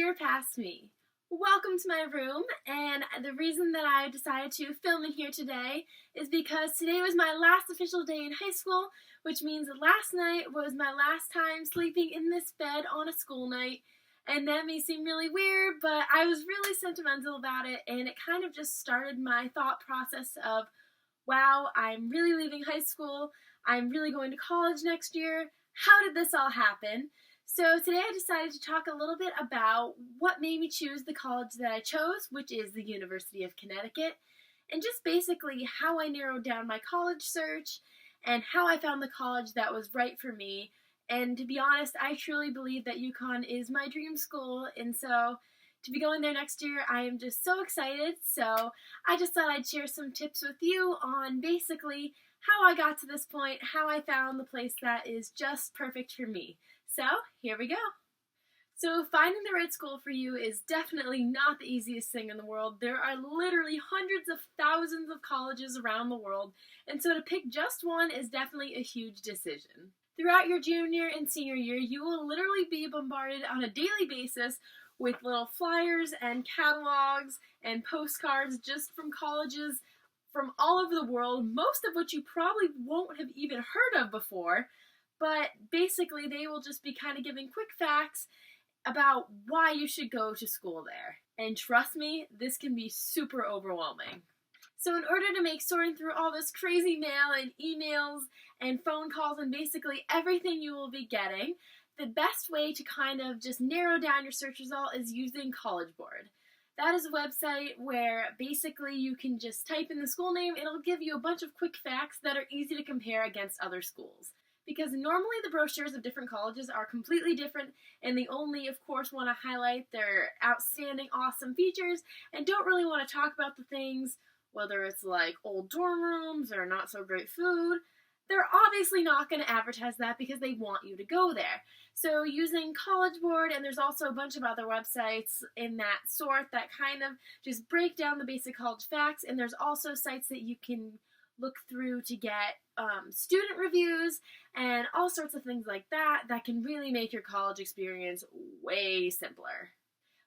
Dear Past Me. Welcome to my room, and the reason that I decided to film in here today is because today was my last official day in high school, which means that last night was my last time sleeping in this bed on a school night. And that may seem really weird, but I was really sentimental about it, and it kind of just started my thought process of, wow, I'm really leaving high school, I'm really going to college next year, how did this all happen? So today I decided to talk a little bit about what made me choose the college that I chose, which is the University of Connecticut, and just basically how I narrowed down my college search and how I found the college that was right for me. And to be honest, I truly believe that UConn is my dream school, and so to be going there next year, I am just so excited. So I just thought I'd share some tips with you on basically how I got to this point, how I found the place that is just perfect for me. So here we go. So finding the right school for you is definitely not the easiest thing in the world. There are literally hundreds of thousands of colleges around the world, and so to pick just one is definitely a huge decision. Throughout your junior and senior year, you will literally be bombarded on a daily basis with little flyers and catalogs and postcards just from colleges from all over the world, most of which you probably won't have even heard of before, but basically they will just be kind of giving quick facts about why you should go to school there. And trust me, this can be super overwhelming. So in order to make sorting through all this crazy mail and emails and phone calls and basically everything you will be getting, the best way to kind of just narrow down your search result is using College Board. That is a website where basically you can just type in the school name, it'll give you a bunch of quick facts that are easy to compare against other schools. Because normally the brochures of different colleges are completely different, and they only, of course, want to highlight their outstanding, awesome features, and don't really want to talk about the things, whether it's like old dorm rooms or not so great food. They're obviously not going to advertise that because they want you to go there. So using College Board, and there's also a bunch of other websites in that sort that kind of just break down the basic college facts, and there's also sites that you can look through to get student reviews and all sorts of things like that that can really make your college experience way simpler.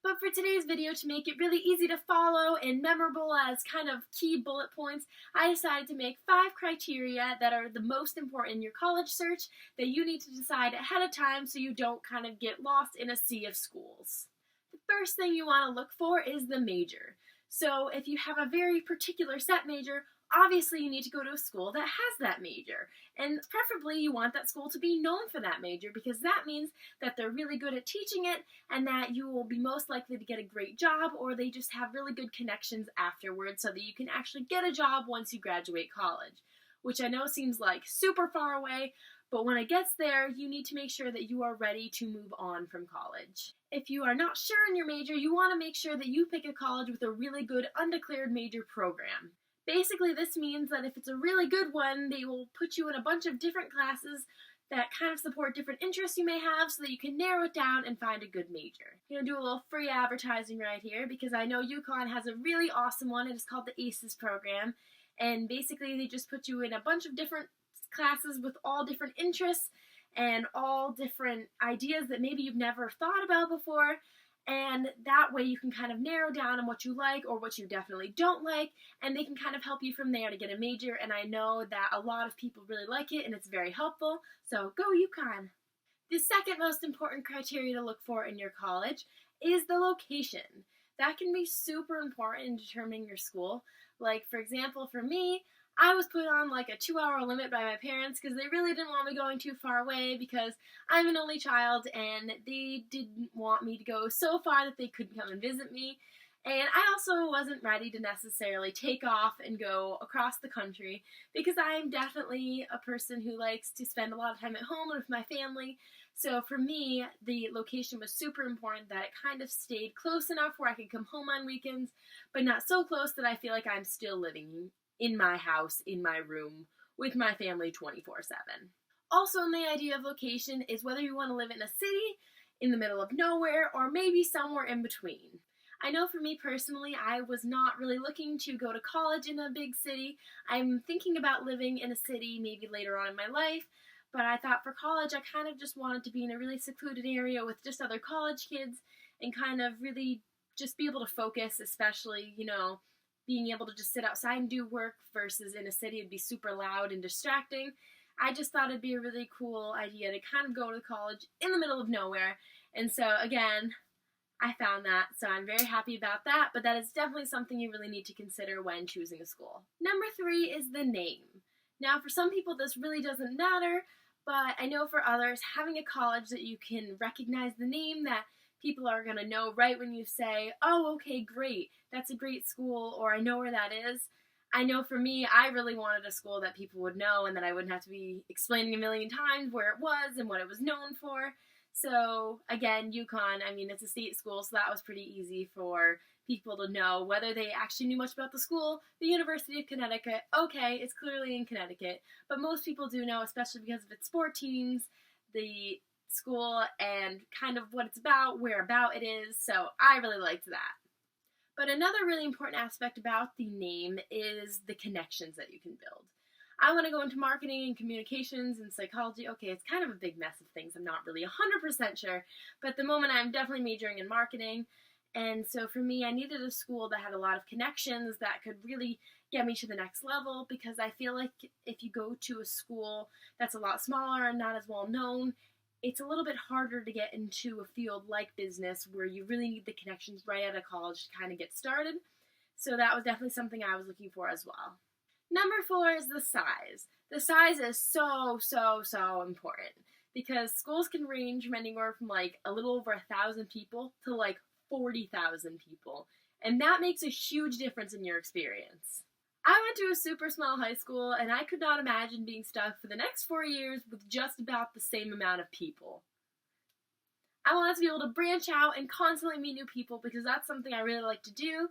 But for today's video, to make it really easy to follow and memorable as kind of key bullet points, I decided to make 5 criteria that are the most important in your college search that you need to decide ahead of time so you don't kind of get lost in a sea of schools. The first thing you want to look for is the major. So if you have a very particular set major, obviously you need to go to a school that has that major, and preferably you want that school to be known for that major because that means that they're really good at teaching it and that you will be most likely to get a great job, or they just have really good connections afterwards so that you can actually get a job once you graduate college, which I know seems like super far away, but when it gets there, you need to make sure that you are ready to move on from college. If you are not sure in your major, you want to make sure that you pick a college with a really good undeclared major program. Basically, this means that if it's a really good one, they will put you in a bunch of different classes that kind of support different interests you may have so that you can narrow it down and find a good major. I'm going to do a little free advertising right here because I know UConn has a really awesome one. It is called the ACES program, and basically they just put you in a bunch of different classes with all different interests and all different ideas that maybe you've never thought about before. And that way you can kind of narrow down on what you like or what you definitely don't like, and they can kind of help you from there to get a major, and I know that a lot of people really like it and it's very helpful, so go UConn! The second most important criteria to look for in your college is the location. That can be super important in determining your school. Like, for example, for me, I was put on like a 2-hour limit by my parents because they really didn't want me going too far away because I'm an only child and they didn't want me to go so far that they couldn't come and visit me. And I also wasn't ready to necessarily take off and go across the country because I'm definitely a person who likes to spend a lot of time at home with my family. So for me, the location was super important, that it kind of stayed close enough where I could come home on weekends, but not so close that I feel like I'm still living in my house, in my room, with my family 24/7. Also, in the idea of location is whether you want to live in a city, in the middle of nowhere, or maybe somewhere in between. I know for me personally, I was not really looking to go to college in a big city. I'm thinking about living in a city maybe later on in my life, but I thought for college I kind of just wanted to be in a really secluded area with just other college kids and kind of really just be able to focus, especially, being able to just sit outside and do work versus in a city it'd be super loud and distracting. I just thought it'd be a really cool idea to kind of go to college in the middle of nowhere. And so again, I found that, so I'm very happy about that, but that is definitely something you really need to consider when choosing a school. Number 3 is the name. Now, for some people, this really doesn't matter, but I know for others, having a college that you can recognize the name, that people are going to know right when you say, oh, okay, great, that's a great school, or I know where that is. I know for me, I really wanted a school that people would know and that I wouldn't have to be explaining a million times where it was and what it was known for. So again, UConn, it's a state school, so that was pretty easy for people to know whether they actually knew much about the school. The University of Connecticut, okay, it's clearly in Connecticut, but most people do know, especially because of its sport teams, the school, and kind of what it's about, where about it is, so I really liked that. But another really important aspect about the name is the connections that you can build. I want to go into marketing and communications and psychology. Okay, it's kind of a big mess of things. I'm not really 100% sure, but at the moment I'm definitely majoring in marketing. And so for me, I needed a school that had a lot of connections that could really get me to the next level, because I feel like if you go to a school that's a lot smaller and not as well known, it's a little bit harder to get into a field like business where you really need the connections right out of college to kind of get started. So that was definitely something I was looking for as well. Number 4 is the size. The size is so important, because schools can range from anywhere from like a little over 1,000 people to like 40,000 people, and that makes a huge difference in your experience. I went to a super small high school, and I could not imagine being stuck for the next 4 years with just about the same amount of people. I wanted to be able to branch out and constantly meet new people, because that's something I really like to do,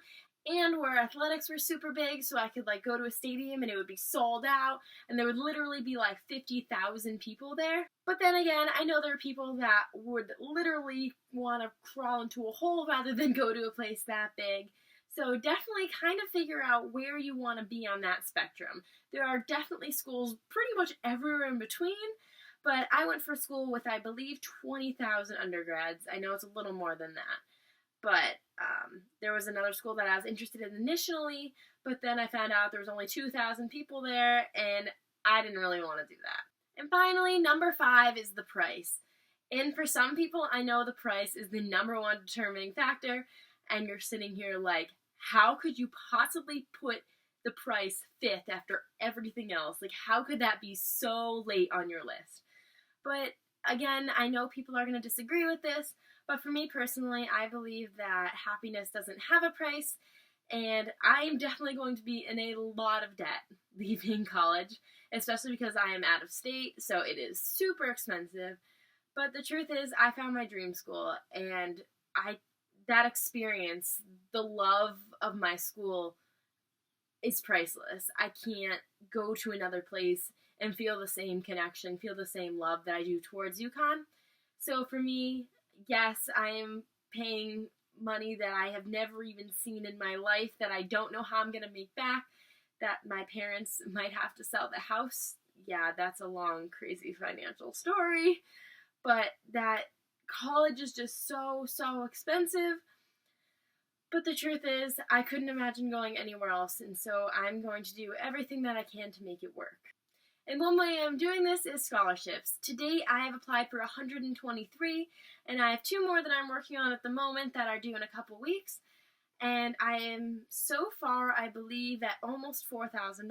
and where athletics were super big, so I could go to a stadium and it would be sold out, and there would literally be 50,000 people there. But then again, I know there are people that would literally want to crawl into a hole rather than go to a place that big. So definitely kind of figure out where you want to be on that spectrum. There are definitely schools pretty much everywhere in between, but I went for school with, I believe, 20,000 undergrads. I know it's a little more than that. But there was another school that I was interested in initially, but then I found out there was only 2,000 people there, and I didn't really want to do that. And finally, number 5 is the price. And for some people, I know the price is the number 1 determining factor, and you're sitting here like, how could you possibly put the price 5th after everything else? How could that be so late on your list? But again, I know people are going to disagree with this, but for me personally, I believe that happiness doesn't have a price, and I am definitely going to be in a lot of debt leaving college, especially because I am out of state, so it is super expensive. But the truth is, I found my dream school, and that experience, the love of my school, is priceless. I can't go to another place and feel the same connection, feel the same love that I do towards UConn. So for me, yes, I am paying money that I have never even seen in my life, that I don't know how I'm going to make back, that my parents might have to sell the house. Yeah, that's a long, crazy financial story. But that college is just so expensive. But the truth is, I couldn't imagine going anywhere else, and so I'm going to do everything that I can to make it work. And one way I'm doing this is scholarships. To date, I have applied for 123, and I have 2 more that I'm working on at the moment that are due in a couple weeks. And I am, so far, I believe, at almost $4,000,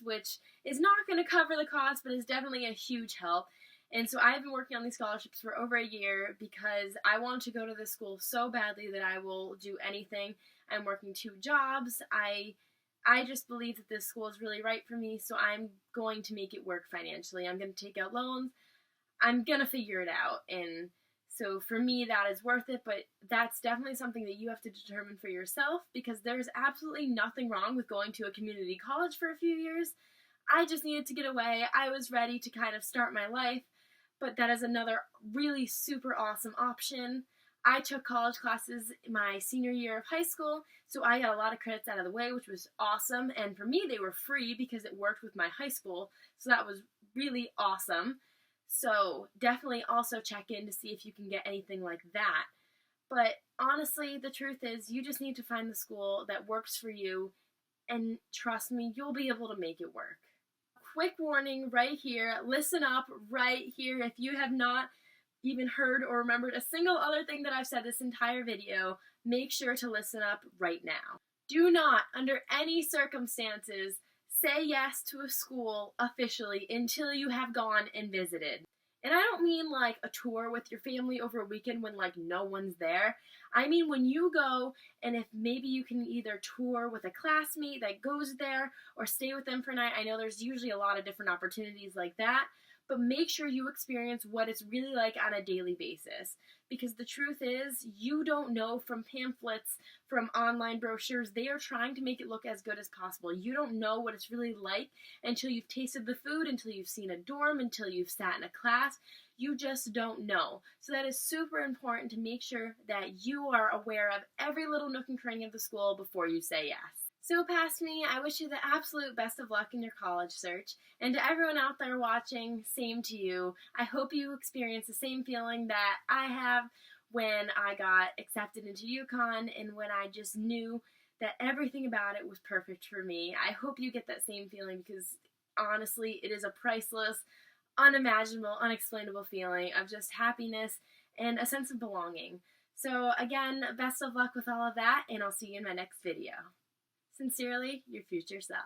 which is not going to cover the cost, but is definitely a huge help. And so I've been working on these scholarships for over a year because I want to go to this school so badly that I will do anything. I'm working 2 jobs. I just believe that this school is really right for me, so I'm going to make it work financially. I'm going to take out loans. I'm going to figure it out. And so for me, that is worth it, but that's definitely something that you have to determine for yourself, because there's absolutely nothing wrong with going to a community college for a few years. I just needed to get away. I was ready to kind of start my life, but that is another really super awesome option. I took college classes my senior year of high school, so I got a lot of credits out of the way, which was awesome. And for me, they were free because it worked with my high school, so that was really awesome. So definitely also check in to see if you can get anything like that. But honestly, the truth is you just need to find the school that works for you, and trust me, you'll be able to make it work. Quick warning right here, listen up right here. If you have not even heard or remembered a single other thing that I've said this entire video, make sure to listen up right now. Do not, under any circumstances, say yes to a school officially until you have gone and visited. And I don't mean like a tour with your family over a weekend when like no one's there. I mean when you go, and if maybe you can either tour with a classmate that goes there or stay with them for a night. I know there's usually a lot of different opportunities like that, but make sure you experience what it's really like on a daily basis. Because the truth is, you don't know from pamphlets, from online brochures. They are trying to make it look as good as possible. You don't know what it's really like until you've tasted the food, until you've seen a dorm, until you've sat in a class. You just don't know. So that is super important to make sure that you are aware of every little nook and cranny of the school before you say yes. So past me, I wish you the absolute best of luck in your college search. And to everyone out there watching, same to you. I hope you experience the same feeling that I have when I got accepted into UConn and when I just knew that everything about it was perfect for me. I hope you get that same feeling because honestly, it is a priceless, unimaginable, unexplainable feeling of just happiness and a sense of belonging. So again, best of luck with all of that, and I'll see you in my next video. Sincerely, your future self.